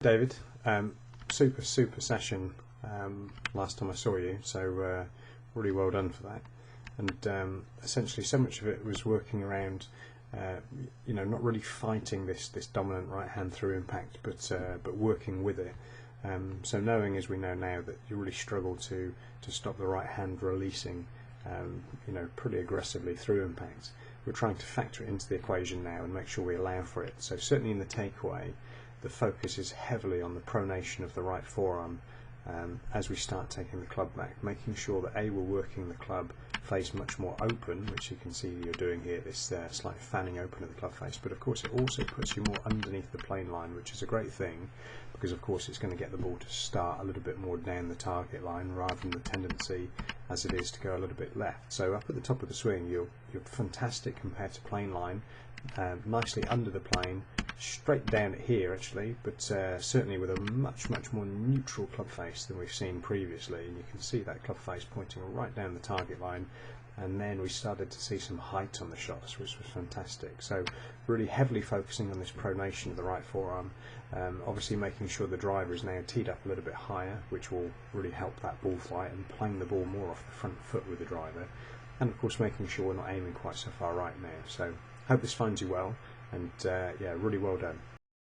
David. Super session last time I saw you, so really well done for that. And essentially, so much of it was working around, not really fighting this dominant right hand through impact, but working with it. So knowing, as we know now, that you really struggle to stop the right hand releasing, pretty aggressively through impact. We're trying to factor it into the equation now and make sure we allow for it. So certainly in the takeaway, the focus is heavily on the pronation of the right forearm as we start taking the club back, making sure that we're working the club face much more open, which you can see you're doing here, this slight fanning open of the club face, but of course it also puts you more underneath the plane line, which is a great thing, because of course it's going to get the ball to start a little bit more down the target line rather than the tendency as it is to go a little bit left. So up at the top of the swing, you're fantastic compared to plane line, nicely under the plane, straight down at here actually, but certainly with a much more neutral club face than we've seen previously, and you can see that club face pointing right down the target line. And then we started to see some height on the shots, which was fantastic. So really heavily focusing on this pronation of the right forearm, obviously making sure the driver is now teed up a little bit higher, which will really help that ball flight and playing the ball more off the front foot with the driver, and of course making sure we're not aiming quite so far right now. So hope this finds you well, and yeah, really well done.